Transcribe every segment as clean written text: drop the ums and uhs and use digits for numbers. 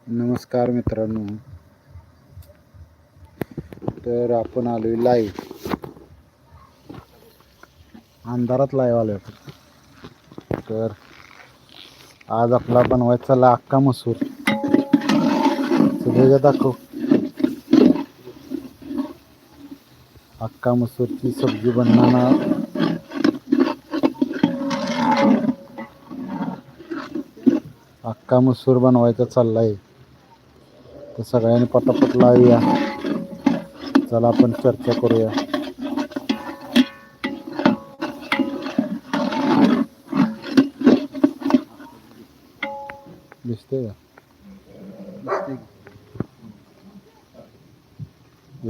नमस्कार मित्रांनो. तर आपण आलोय लाईव्ह, अंधारात लाईव्ह आलोय. तर आज आपला बनवायचा चालला अख्खा मसूर. सगळं दाखव. अख्खा मसूरची सब्जी बनवणार. अख्खा मसूर बनवायचा चाललाय. तर सगळ्यांनी पटापट लावूया. चला आपण चर्चा करूया. दिसते का?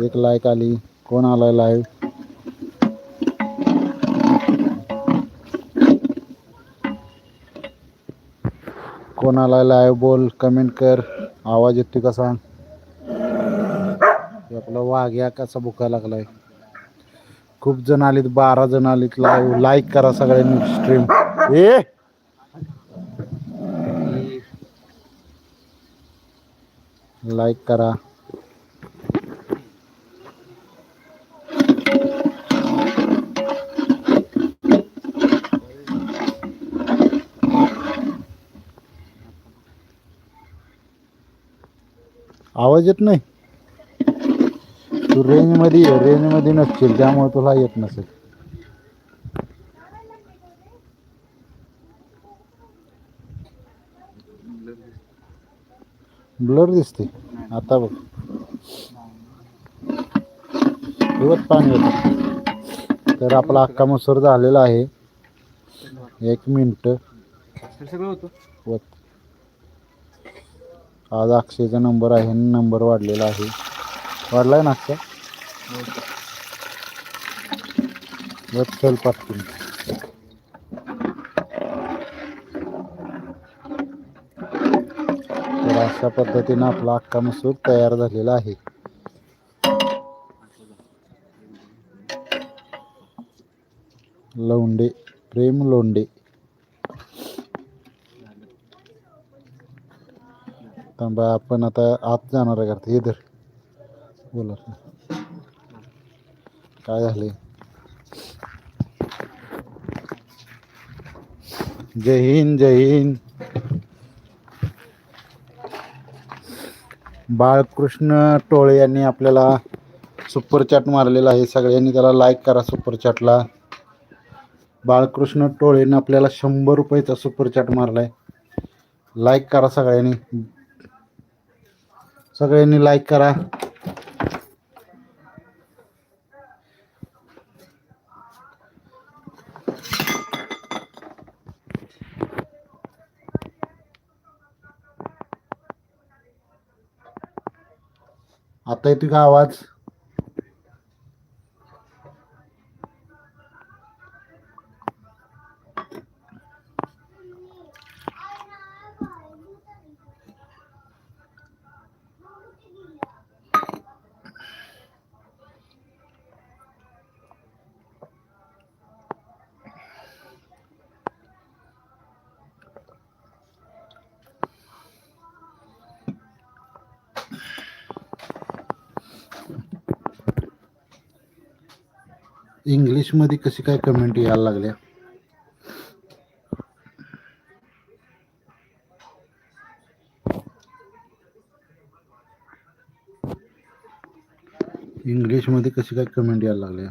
एक लाईक आली. कोण आलाय लाईव्ह? कोण आलाय लाईव्ह? बोल, कमेंट कर. आवाज येतोय का सांग. आपला वाघ्या कसा भुकायला लागलाय. खूप जण आलीत, 12 जण आलीत लाईव्ह. लाईक करा सगळ्यांनी स्ट्रीम. लाईक करा. आवाज येत नाही. तू रेंज मध्ये नसशील, त्यामुळे तुला येत नसेल. ब्लर दिसते. आता बघ, पाणी होतं. तर आपला अख्खा मसूर झालेला आहे. 1 मिनिट. आज अक्षयचा नंबर आहे. नंबर वाढलेला आहे. वाढलाय ना अक्षय? चल पाठवून. तर अशा पद्धतीने आपला अख्खा मसूर तयार झालेला आहे. लोंढे, प्रेम लोंढे. थांबा, आपण आता आत जाणार आहे का? इधर बोला, काय झाले? जय हिंद, जय हिंद. बाळकृष्ण टोळे यांनी आपल्याला सुपर चॅट मारलेला आहे. सगळ्यांनी त्याला लाईक करा. सुपर चॅटला बाळकृष्ण टोळेने आपल्याला 100 रुपयाचा सुपर चॅट मारलाय. लाईक करा सगळ्यांनी. सगळ्यांनी लाईक करा. आता येतो का आवाज? इंग्लिश मध्ये कशी काय कमेंट यायला लागल्या? इंग्लिश मध्ये कशी काय कमेंट यायला लागल्या?